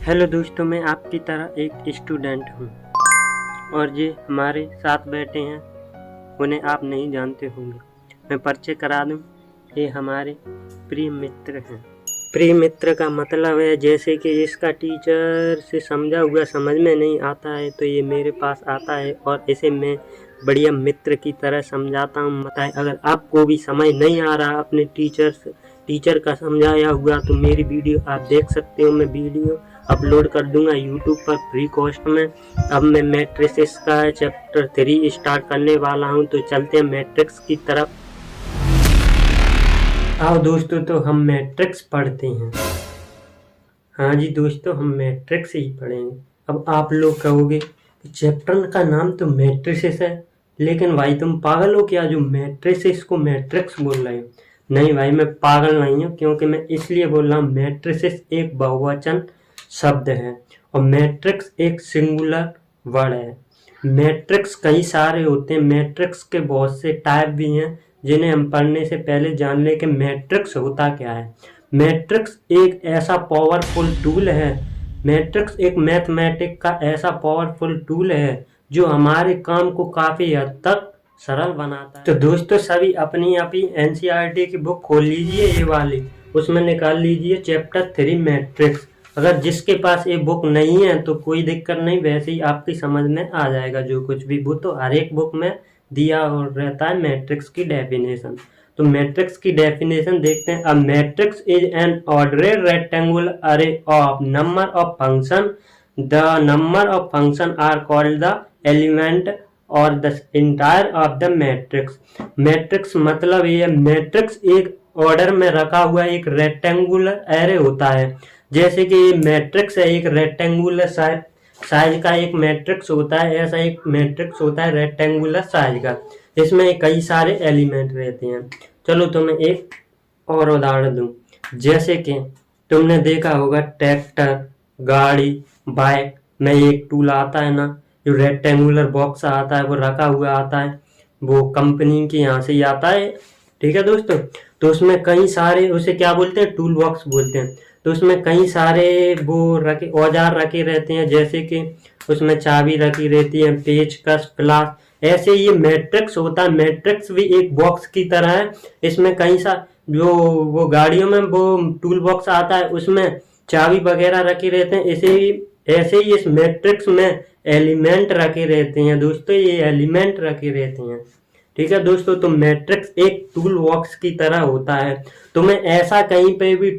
Hello दोस्तों, मैं आपकी तरह एक स्टूडेंट हूँ और ये हमारे साथ बैठे हैं, उन्हें आप नहीं जानते होंगे। मैं परिचय करा दूँ, ये हमारे प्रिय मित्र हैं। प्रिय मित्र का मतलब है जैसे कि इसका टीचर से समझा हुआ समझ में नहीं आता है तो ये मेरे पास आता है और इसे मैं बढ़िया मित्र की तरह समझाता हूँ। बताए अगर आपको भी समझ नहीं आ रहा अपने टीचर का समझाया हुआ तो मेरी वीडियो आप देख सकते हो। मैं वीडियो अपलोड कर दूंगा यूट्यूब पर फ्री कॉस्ट में। अब मैं मैट्रिसेस का चैप्टर 3 स्टार्ट करने वाला हूं, तो चलते हैं मैट्रिक्स की तरफ। आओ दोस्तों, तो हम मैट्रिक्स पढ़ते हैं। हाँ जी दोस्तों, हम मैट्रिक्स ही पढ़ेंगे। अब आप लोग कहोगे चैप्टर का नाम तो मैट्रिसेस है, लेकिन भाई तुम पागल हो क्या जो मैट्रिसेस को मैट्रिक्स बोल रहे हो? नहीं भाई, मैं पागल नहीं हूँ, क्योंकि मैं इसलिए बोल रहा हूँ मैट्रिसेस एक बहुवचन शब्द है और मैट्रिक्स एक सिंगुलर वर्ड है। मैट्रिक्स कई सारे होते हैं, मैट्रिक्स के बहुत से टाइप भी हैं जिन्हें हम पढ़ने से पहले जान लें कि मैट्रिक्स होता क्या है। मैट्रिक्स एक ऐसा पावरफुल टूल है, मैट्रिक्स एक मैथमेटिक का ऐसा पावरफुल टूल है जो हमारे काम को काफ़ी हद तक सरल बनाता है। तो दोस्तों सभी अपनी अपनी एनसीईआरटी की बुक खोल लीजिए, ये वाली, उसमें निकाल लीजिए चैप्टर 3 मैट्रिक्स। अगर जिसके पास ये बुक नहीं है तो कोई दिक्कत नहीं, वैसे ही आपकी समझ में आ जाएगा जो कुछ भी। वो तो हर एक बुक में दिया और रहता है मैट्रिक्स की डेफिनेशन। तो मैट्रिक्स की डेफिनेशन देखते हैं। A matrix is an ordered rectangular array of number of function. The number of function are called the element और the entire of the matrix. Matrix मतलब ये मैट्रिक्स एक ऑर्डर में रखा हुआ एक रेक्टेंगुलर एरे होता है। जैसे कि मैट्रिक्स है एक रेक्टेंगुलर साइज का एक मैट्रिक्स होता है, ऐसा एक मैट्रिक्स होता है रेक्टेंगुलर साइज का, इसमें कई सारे एलिमेंट रहते हैं। चलो तुम्हें एक और उदाहरण दूं। जैसे कि तुमने देखा होगा ट्रैक्टर, गाड़ी, बाइक में एक टूल आता है ना, जो रेक्टेंगुलर बॉक्स आता है, वो रखा हुआ आता है, वो कंपनी के यहाँ से ही आता है। ठीक है दोस्तों, तो उसमें कई सारे, उसे क्या बोलते हैं, टूल बॉक्स बोलते हैं। तो उसमें कई सारे वो रखे औजार रखे रहते हैं, जैसे कि उसमें चाबी रखी रहती है, पेचकस, प्लास। ऐसे ये मैट्रिक्स होता है, मैट्रिक्स भी एक बॉक्स की तरह है। इसमें कई सा जो वो गाड़ियों में वो टूल बॉक्स आता है, उसमें चाबी वगैरह रखे रहते हैं। ऐसे ही इस मैट्रिक्स में एलिमेंट रखे रहते हैं दोस्तों, ये एलिमेंट रखे रहते हैं। ठीक है दोस्तों, तो मैट्रिक्स एक टूल बॉक्स की तरह होता है। तुम्हें ऐसा कहीं पे भी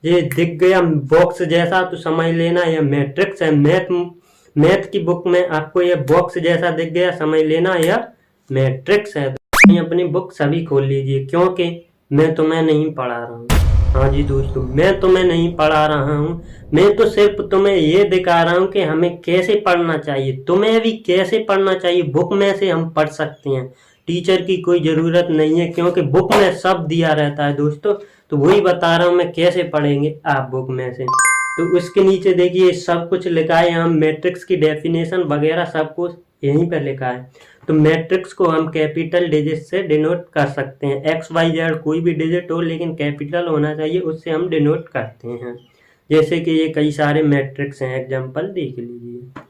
ये दिख गया बॉक्स जैसा तो समझ लेना यह मैट्रिक्स है। मैथ की बुक में आपको यह बॉक्स जैसा दिख गया, समझ लेना यह मैट्रिक्स है। तो अपनी बुक सभी खोल लीजिए, क्योंकि मैं तुम्हें नहीं पढ़ा रहा हूँ। हाँ जी दोस्तों, मैं तुम्हें नहीं पढ़ा रहा हूँ, मैं तो सिर्फ तुम्हें ये दिखा रहा हूँ कि हमें कैसे पढ़ना चाहिए। तुम्हें भी कैसे पढ़ना चाहिए, बुक में से हम पढ़ सकते हैं, टीचर की कोई ज़रूरत नहीं है, क्योंकि बुक में सब दिया रहता है दोस्तों। तो वही बता रहा हूँ मैं, कैसे पढ़ेंगे आप बुक में से। तो उसके नीचे देखिए सब कुछ लिखा है, यहाँ मैट्रिक्स की डेफिनेशन वगैरह सब कुछ यहीं पर लिखा है। तो मैट्रिक्स को हम कैपिटल डिजिट से डिनोट कर सकते हैं। एक्स वाई जेड कोई भी डिजिट हो, लेकिन कैपिटल होना चाहिए, उससे हम डिनोट करते हैं। जैसे कि ये कई सारे मैट्रिक्स हैं, एग्जाम्पल देख लीजिए।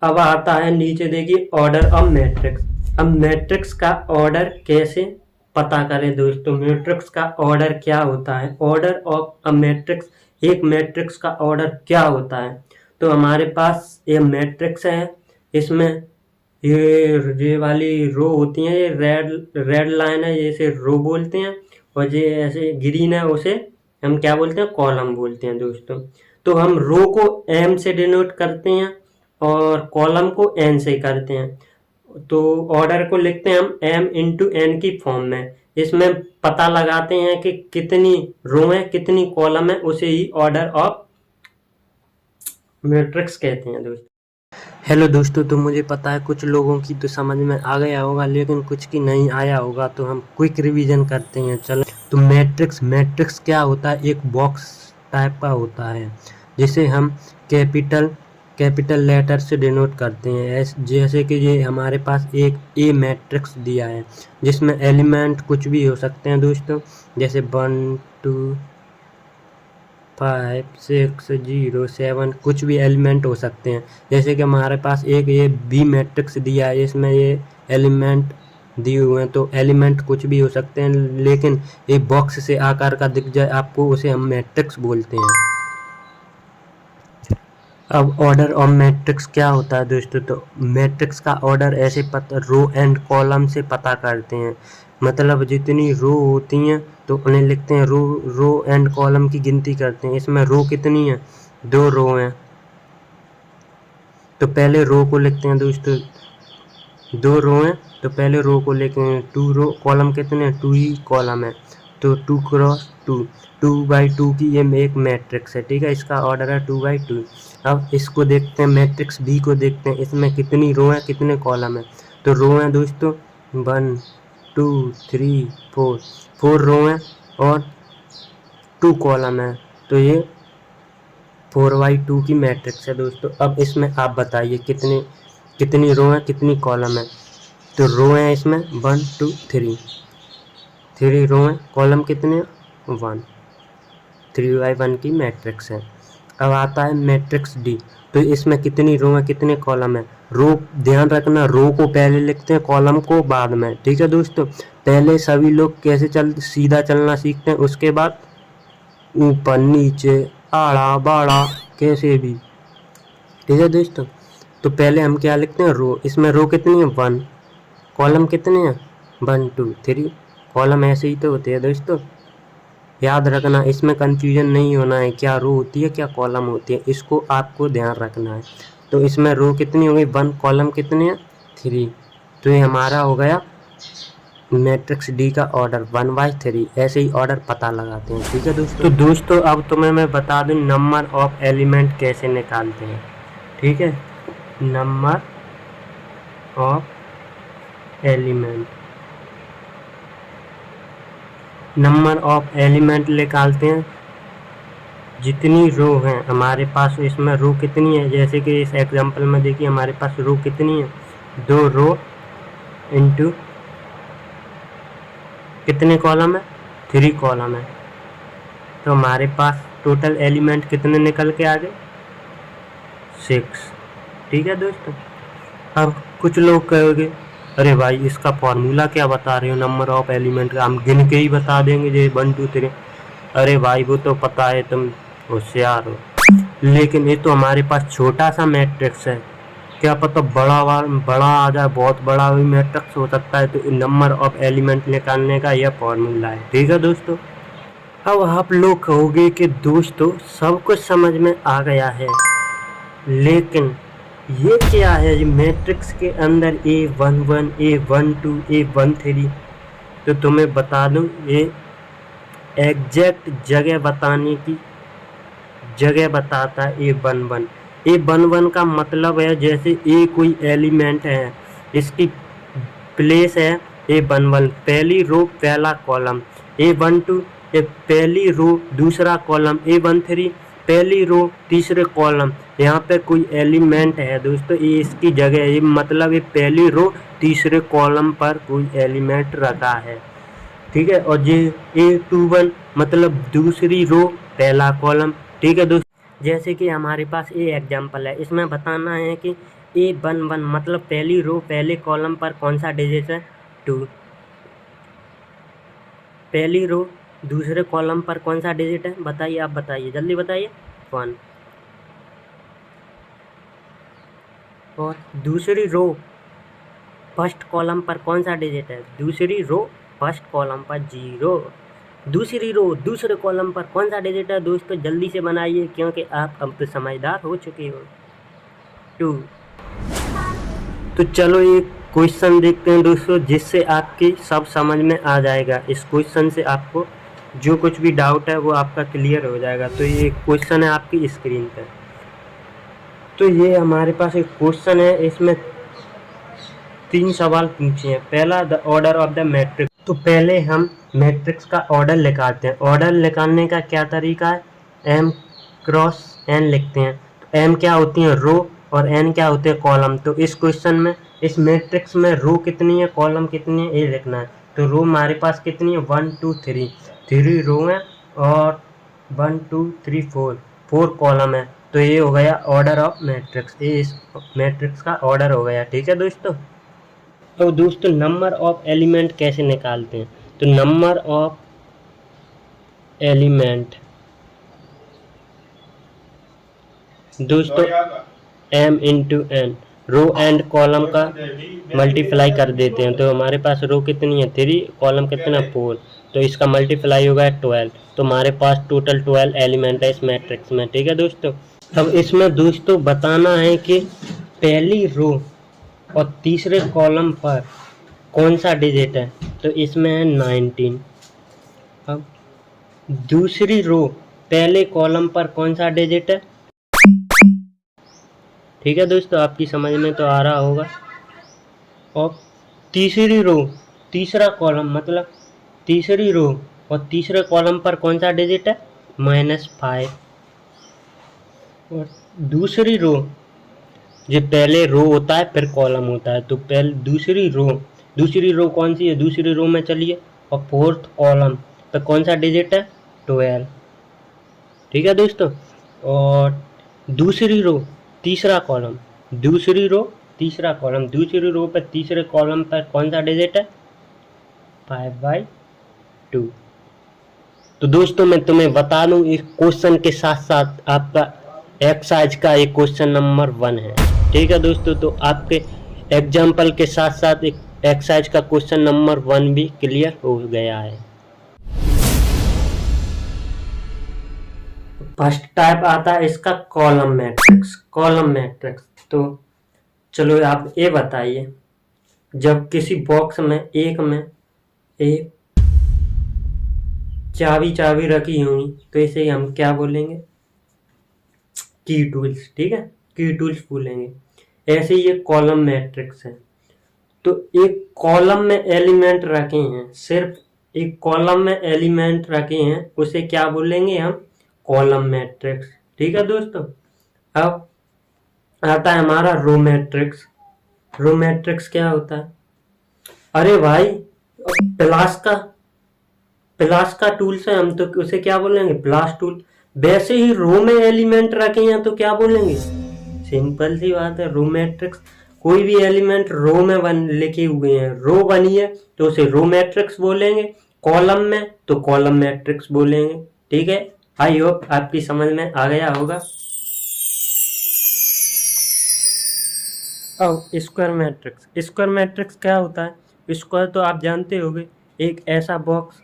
अब आता है नीचे देखिए ऑर्डर ऑफ मैट्रिक्स। अब मैट्रिक्स का ऑर्डर कैसे पता करें दोस्तों, मैट्रिक्स का ऑर्डर क्या होता है, ऑर्डर ऑफ अ मैट्रिक्स, एक मैट्रिक्स का ऑर्डर क्या होता है। तो हमारे पास ये मैट्रिक्स है, इसमें ये वाली रो होती है, ये रेड लाइन है, ये इसे रो बोलते हैं, और ये ऐसे ग्रीन है, उसे हम क्या बोलते हैं, कॉलम बोलते हैं दोस्तों। तो हम रो को एम से डिनोट करते हैं और कॉलम को एन से करते हैं। तो ऑर्डर को लिखते हैं हम एम इंटू एन की फॉर्म में। इसमें पता लगाते हैं कि कितनी रो है कितनी कॉलम है, उसे ही ऑर्डर ऑफ मैट्रिक्स कहते हैं दोस्तों। हेलो दोस्तों, तो मुझे पता है कुछ लोगों की तो समझ में आ गया होगा, लेकिन कुछ की नहीं आया होगा, तो हम क्विक रिवीजन करते हैं। चलो, तो मैट्रिक्स क्या होता है, एक बॉक्स टाइप का होता है, जिसे हम कैपिटल लेटर से डिनोट करते हैं। जैसे कि ये हमारे पास एक ए मैट्रिक्स दिया है, जिसमें एलिमेंट कुछ भी हो सकते हैं दोस्तों, जैसे 1 2 5 6 0 7 कुछ भी एलिमेंट हो सकते हैं। जैसे कि हमारे पास एक ये बी मैट्रिक्स दिया है, इसमें ये एलिमेंट दिए हुए हैं, तो एलिमेंट कुछ भी हो सकते हैं, लेकिन ये बॉक्स से आकार का दिख जाए आपको, उसे हम मैट्रिक्स बोलते हैं। अब ऑर्डर ऑफ मैट्रिक्स क्या होता है दोस्तों? तो मैट्रिक्स का ऑर्डर ऐसे पता रो एंड कॉलम से पता करते हैं, मतलब जितनी रो होती हैं तो उन्हें लिखते हैं, रो एंड कॉलम की गिनती करते हैं। इसमें रो कितनी है? 2 रो हैं, तो पहले रो को लिखते हैं दोस्तों। 2 रो हैं तो पहले रो को लिखते हैं। 2 रो, कॉलम कितने हैं? 2 ही कॉलम है, तो 2 क्रॉस 2, 2/2 की ये एक मैट्रिक्स है, ठीक है। इसका ऑर्डर है 2/2। अब इसको देखते हैं, मैट्रिक्स बी को देखते हैं, इसमें कितनी रो हैं कितने कॉलम हैं? तो रो हैं दोस्तों 1 2 3 4 रो हैं और 2 कॉलम है, तो ये 4/2 की मैट्रिक्स है दोस्तों। अब इसमें आप बताइए कितनी रो हैं कितनी कॉलम है? तो रो हैं इसमें 1 2 3 रो हैं, कॉलम कितने? 1, 3/1 की मैट्रिक्स है। अब आता है मैट्रिक्स डी, तो इसमें कितनी रो है कितने कॉलम है? रो, ध्यान रखना, रो को पहले लिखते हैं, कॉलम को बाद में, ठीक है दोस्तों। पहले सभी लोग कैसे सीधा चलना सीखते हैं, उसके बाद ऊपर नीचे आड़ा बाड़ा कैसे भी, ठीक है दोस्तों। तो पहले हम क्या लिखते हैं? रो। इसमें रो कितनी है? 1, कॉलम कितने हैं? 1 2 3, कॉलम ऐसे ही तो होते हैं दोस्तों, याद रखना, इसमें कंफ्यूजन नहीं होना है, क्या रो होती है क्या कॉलम होती है, इसको आपको ध्यान रखना है। तो इसमें रो कितनी हो गई? 1, कॉलम कितने हैं? 3, तो ये हमारा हो गया मैट्रिक्स डी का ऑर्डर 1/3। ऐसे ही ऑर्डर पता लगाते हैं, ठीक है दोस्तों। तो दोस्तों अब तुम्हें मैं बता दूं नंबर ऑफ एलिमेंट कैसे निकालते हैं, ठीक है। Number of element, number of element निकालते हैं, जितनी रो हैं हमारे पास, इसमें रो कितनी है, जैसे कि इस एग्जांपल में देखिए हमारे पास रो कितनी है? 2 रो इंटू कितने कॉलम है? 3 कॉलम है, तो हमारे पास टोटल एलिमेंट कितने निकल के आ गए? 6, ठीक है दोस्तों। अब कुछ लोग कहोगे अरे भाई इसका फॉर्मूला क्या बता रहे हो नंबर ऑफ एलिमेंट का, हम गिन के ही बता देंगे जे 1 2 3। अरे भाई वो तो पता है, तुम होशियार हो, लेकिन ये तो हमारे पास छोटा सा मैट्रिक्स है, क्या पता बड़ा आ जाए, बहुत बड़ा भी मैट्रिक्स हो सकता है। तो नंबर ऑफ एलिमेंट निकालने का यह फॉर्मूला है, ठीक है दोस्तों। अब आप लोग कहोगे कि दोस्तों सब कुछ समझ में आ गया है, लेकिन ये क्या है? ये मैट्रिक्स के अंदर A11 A12 A13, तो तुम्हें बता दूं ये एग्जैक्ट जगह बताने की जगह बताता है। A11 का मतलब है जैसे ए कोई एलिमेंट है, इसकी प्लेस है A11, पहली रो पहला कॉलम, A12 पहली रो दूसरा कॉलम, A13 पहली रो तीसरे कॉलम। यहाँ पे कोई एलिमेंट है दोस्तों, ये इसकी जगह है, मतलब ये पहली रो तीसरे कॉलम पर कोई एलिमेंट रखा है, ठीक है। और ये A21 मतलब दूसरी रो पहला कॉलम, ठीक है दोस्तों। जैसे कि हमारे पास ये एग्जांपल है, इसमें बताना है कि A11 मतलब पहली रो पहले कॉलम पर कौन सा डिजिट है? 2, पहली रो दूसरे कॉलम पर कौन सा डिजिट है? बताइए, आप बताइए, जल्दी बताइए। 1, और दूसरी रो फर्स्ट कॉलम पर कौन सा डिजिट है? दूसरी रो फर्स्ट कॉलम पर 0, दूसरी रो दूसरे कॉलम पर कौन सा डिजिट है? दोस्तों जल्दी से बनाइए, क्योंकि आप अब तो समझदार हो चुके हो। 2। तो चलो एक क्वेश्चन देखते हैं दोस्तों, जिससे आपकी सब समझ में आ जाएगा। इस क्वेश्चन से आपको जो कुछ भी डाउट है वो आपका क्लियर हो जाएगा। तो ये क्वेश्चन है आपकी स्क्रीन पर। तो ये हमारे पास एक क्वेश्चन है, इसमें 3 सवाल पूछे हैं। पहला, the order of the matrix. तो पहले हम मैट्रिक्स का ऑर्डर निकालते हैं। ऑर्डर निकालने का क्या तरीका है? m क्रॉस n लिखते हैं। तो m क्या होती है? रो, और n क्या होते हैं? कॉलम। तो इस क्वेश्चन में इस मैट्रिक्स में रो कितनी है कॉलम कितनी है ये लिखना है। तो रो हमारे पास कितनी है? 1 2 3 रो है, और 1 2 3 4 कॉलम है, तो ये हो गया ऑर्डर ऑफ मैट्रिक्स, ये इस मैट्रिक्स का ऑर्डर हो गया। ठीक है दोस्तों। तो दोस्तों नंबर ऑफ एलिमेंट कैसे निकालते हैं, तो नंबर ऑफ एलिमेंट दोस्तों m into n, row and column का मल्टीप्लाई कर देते हैं, तो हमारे पास रो कितनी है 3, कॉलम कितना 4, तो इसका मल्टीप्लाई होगा 12, तो हमारे पास टोटल 12 एलिमेंट है इस मैट्रिक्स में। ठीक है दोस्तों। अब इसमें दोस्तों बताना है कि पहली रो और तीसरे कॉलम पर कौन सा डिजिट है, तो इसमें है 19। अब दूसरी रो पहले कॉलम पर कौन सा डिजिट है, ठीक है दोस्तों, आपकी समझ में तो आ रहा होगा। और तीसरी रो तीसरा कॉलम मतलब तीसरी रो और तीसरे कॉलम पर कौन सा डिजिट है, -5। और दूसरी रो, जो पहले रो होता है फिर कॉलम होता है, तो पहले दूसरी रो कौन सी है, दूसरी रो में चलिए और फोर्थ कॉलम पर कौन सा डिजिट है, 12। ठीक है दोस्तों। और दूसरी रो तीसरा कॉलम, दूसरी रो तीसरा कॉलम, दूसरी रो पर तीसरे कॉलम पर कौन सा डिजिट है, 5/2। तो दोस्तों मैं तुम्हें बता दूं, इस क्वेश्चन के साथ साथ आपका एक्सरसाइज का एक क्वेश्चन नंबर 1 है। ठीक है दोस्तों, तो आपके एग्जाम्पल के साथ साथ एक एक्सरसाइज का क्वेश्चन नंबर 1 भी क्लियर हो गया है। फर्स्ट टाइप आता है इसका कॉलम मैट्रिक्स। तो चलो आप ये बताइए, जब किसी बॉक्स में एक चाबी रखी होंगी तो इसे हम क्या बोलेंगे, की टूल्स। ठीक है, की टूल्स बोलेंगे। ऐसे ही ये कॉलम मैट्रिक्स है, तो एक कॉलम में एलिमेंट रखे हैं, सिर्फ एक कॉलम में एलिमेंट रखे हैं, उसे क्या बोलेंगे हम, कॉलम मैट्रिक्स। ठीक है दोस्तों। अब आता है हमारा रो मैट्रिक्स। रो मैट्रिक्स क्या होता है, अरे भाई प्लास का टूल से हम तो उसे क्या बोलेंगे, प्लास टूल। वैसे ही रो में एलिमेंट रखे हैं तो क्या बोलेंगे, सिंपल सी बात है, रो मैट्रिक्स। कोई भी एलिमेंट रो में लिखे हुए हैं, रो बनी है तो उसे रो मैट्रिक्स बोलेंगे, कॉलम में तो कॉलम मैट्रिक्स बोलेंगे। ठीक है, आई होप आपकी समझ में आ गया होगा। अब स्क्वायर मैट्रिक्स क्या होता है, स्क्वायर तो आप जानते होंगे, एक ऐसा बॉक्स,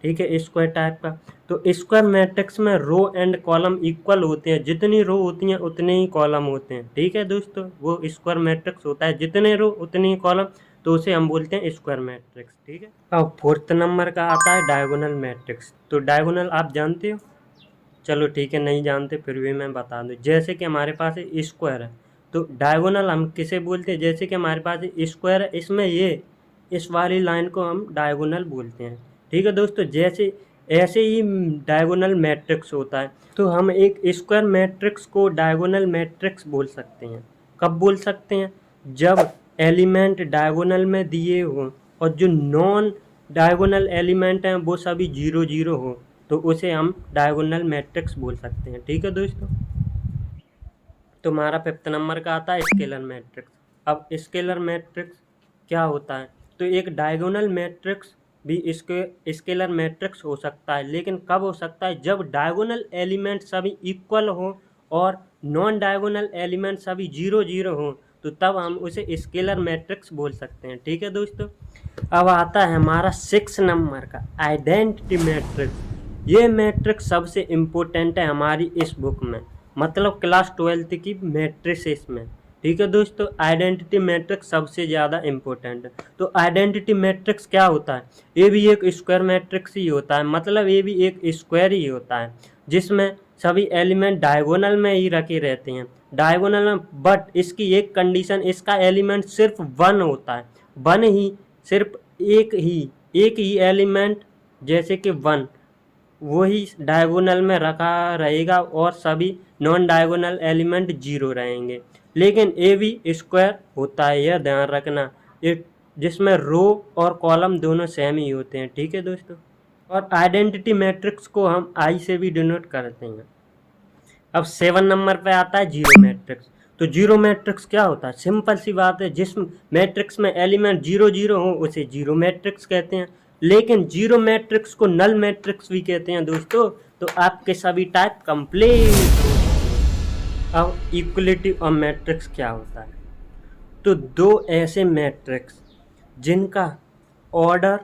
ठीक है, स्क्वायर टाइप का। तो स्क्वायर मैट्रिक्स में रो एंड कॉलम इक्वल होते हैं, जितनी रो होती हैं उतने ही कॉलम होते हैं। ठीक है दोस्तों, वो स्क्वायर मैट्रिक्स होता है, जितने रो उतनी ही कॉलम, तो उसे हम बोलते हैं स्क्वायर मैट्रिक्स। ठीक है। अब फोर्थ नंबर का आता है डायगोनल मैट्रिक्स। तो डायगोनल आप जानते हो, चलो ठीक है, नहीं जानते फिर भी मैं बता दूँ। जैसे कि हमारे पास स्क्वायर है, तो डायगोनल हम किसे बोलते हैं, जैसे कि हमारे पास स्क्वायर है, इसमें ये इस वाली लाइन को हम डायगोनल बोलते हैं। ठीक है दोस्तों, जैसे ऐसे ही डायगोनल मैट्रिक्स होता है, तो हम एक स्क्वायर मैट्रिक्स को डायगोनल मैट्रिक्स बोल सकते हैं। कब बोल सकते हैं, जब एलिमेंट डायगोनल में दिए हों और जो नॉन डायगोनल एलिमेंट हैं वो सभी 0 0 हो, तो उसे हम डायगोनल मैट्रिक्स बोल सकते हैं। ठीक है दोस्तों। तो हमारा 5th नंबर का आता है स्केलर मैट्रिक्स। अब स्केलर मैट्रिक्स क्या होता है, तो एक डायगोनल मैट्रिक्स भी इसके स्केलर मैट्रिक्स हो सकता है, लेकिन कब हो सकता है, जब डायगोनल एलिमेंट सभी इक्वल हो और नॉन डायगोनल एलिमेंट सभी 0 0 हो, तो तब हम उसे स्केलर मैट्रिक्स बोल सकते हैं। ठीक है दोस्तों। अब आता है हमारा 6 नंबर का आइडेंटिटी मैट्रिक्स। ये मैट्रिक्स सबसे इम्पोर्टेंट है हमारी इस बुक में, मतलब क्लास 12th की मैट्रिसेस में। ठीक है दोस्तों, आइडेंटिटी मैट्रिक्स सबसे ज़्यादा इम्पोर्टेंट है। तो आइडेंटिटी मैट्रिक्स क्या होता है, ये भी एक स्क्वायर मैट्रिक्स ही होता है, मतलब ये भी एक स्क्वायर ही होता है, जिसमें सभी एलिमेंट डायगोनल में ही रखे रहते हैं, डायगोनल में। बट इसकी एक कंडीशन, इसका एलिमेंट सिर्फ 1 होता है, 1 ही, सिर्फ एक ही एलिमेंट, जैसे कि 1, वही डायगोनल में रखा रहेगा और सभी नॉन डायगोनल एलिमेंट 0 रहेंगे। लेकिन ये भी स्क्वायर होता है, यह ध्यान रखना, ये जिसमें रो और कॉलम दोनों सेम ही होते हैं। ठीक है दोस्तों। और आइडेंटिटी मैट्रिक्स को हम आई से भी डिनोट करते हैं। अब 7 नंबर पे आता है जीरो मैट्रिक्स। तो जीरो मैट्रिक्स क्या होता है? सिंपल सी बात है, जिस मैट्रिक्स में एलिमेंट 0 0 हो उसे जीरो मैट्रिक्स कहते हैं। लेकिन जीरो मैट्रिक्स को नल मैट्रिक्स भी कहते हैं दोस्तों। तो आपके सभी टाइप कंप्लीट। अब इक्वलिटी ऑफ मैट्रिक्स क्या होता है? तो दो ऐसे मैट्रिक्स जिनका ऑर्डर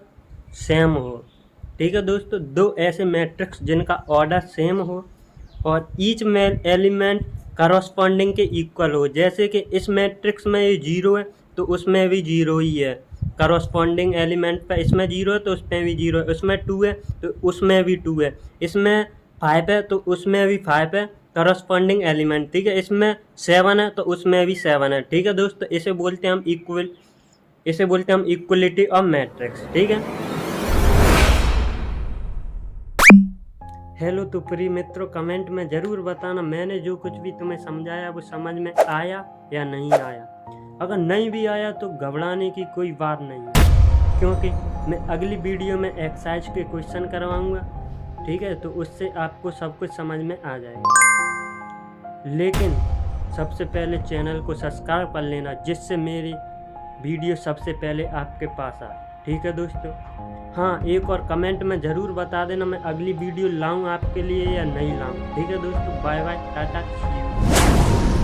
सेम हो, ठीक है दोस्तों, दो ऐसे मैट्रिक्स जिनका ऑर्डर सेम हो और ईच में एलिमेंट करस्पॉन्डिंग के इक्वल हो। जैसे कि इस मैट्रिक्स में ये 0 है तो उसमें भी 0 ही है, करस्पॉन्डिंग एलिमेंट पे इसमें 0 है तो उसमें भी 0 है, उसमें 2 है तो उसमें भी 2 है, इसमें 5 है तो उसमें भी 5 है करस्पॉन्डिंग एलिमेंट, ठीक है। इसमें 7 है तो उसमें भी 7 है, ठीक है दोस्तों। इसे बोलते हैं हम इक्वलिटी ऑफ मैट्रिक्स, ठीक है। हेलो तो प्रिय मित्रों, कमेंट में ज़रूर बताना मैंने जो कुछ भी तुम्हें समझाया वो समझ में आया या नहीं आया। अगर नहीं भी आया तो घबराने की कोई बात नहीं है, क्योंकि मैं अगली वीडियो में एक्सरसाइज के क्वेश्चन करवाऊंगा, ठीक है। तो उससे आपको सब कुछ समझ में आ जाएगा। लेकिन सबसे पहले चैनल को सब्सक्राइब कर लेना, जिससे मेरी वीडियो सबसे पहले आपके पास आए, ठीक है दोस्तों। हाँ, एक और कमेंट में ज़रूर बता देना मैं अगली वीडियो लाऊं आपके लिए या नहीं लाऊं, ठीक है दोस्तों। Bye bye, tata, see you.